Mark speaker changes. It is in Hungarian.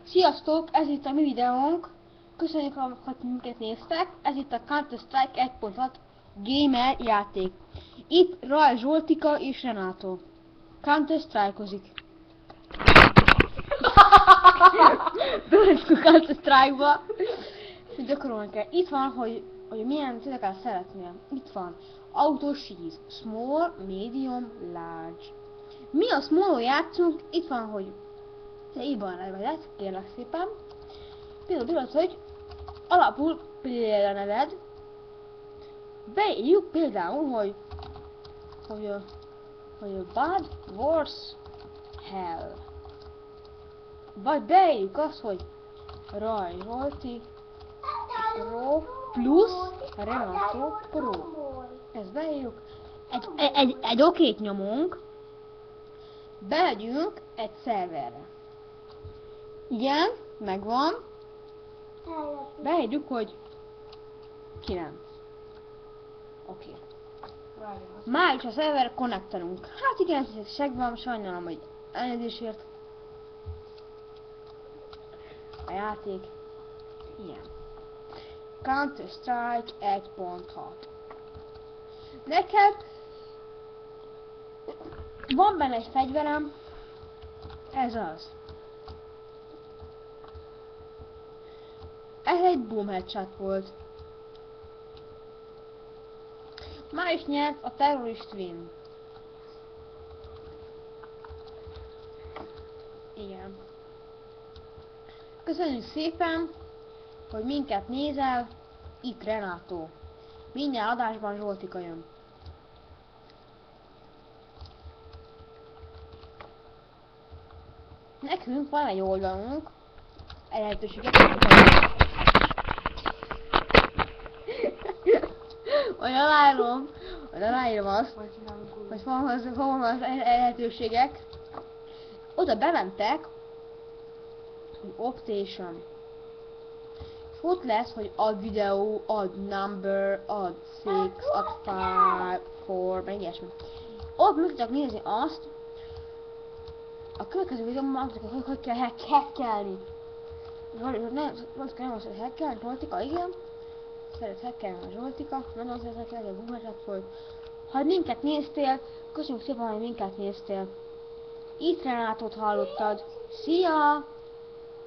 Speaker 1: Sziasztok, ez itt a mi videónk. Köszönjük, hogy minket néztek. Ez itt a Counter-Strike 1.6 gamer játék. Itt Raj Zsoltika és Renátó Counter-Strike-ozik. Bőrszünk Counter-Strike-ba. Gyakorolni kell. Itt van, hogy milyen színeket szeretnél. Itt van Auto Cheese, Small, Medium, Large. Mi a small játszunk, itt van, hogy te íban nevedet, kérlek szépen. Például, hogy alapul példaneved. Beírjuk például, hogy Bad Wars Hell. Vagy beírjuk azt, hogy Raj Zsolti Pro plusz Renato Pro. Ezt beírjuk. Egy okét nyomunk. Bemegyünk egy szerverre. Igen, megvan. Beírjuk, hogy 9. Oké. Már is a szerverre connectelünk. Hát igen, ez segvan, sajnálom, hogy elnézésért. A játék ilyen. Counter-Strike 1.6. Neked van benne egy fegyverem, ez az. Ez egy boom headshot volt. Már is nyert a Terrorist Win. Igen. Köszönjük szépen, hogy minket nézel. Itt Renátó. Minden adásban Zsoltika jön. Nekünk van egy oldalunk, egy lehetőséget. Vagy aláírom azt, hogy van az lehetőségek. Oda bementek, hogy Optation. És ott lesz, hogy add video, add number, add 6, add 5, 4, meg ilyesmi. Ott meg tudok nézni azt, a következő videóban megmutatok, hogy kell hackelni. Zsoltika nem azt, hogy hackelni, Zsoltika, igen. Szeret hackelni a Zsoltika, nem az, hogy hackelni, a boomerset volt. Ha minket néztél, köszönjük szépen, hogy minket néztél. Itt Renátót hallottad. Szia!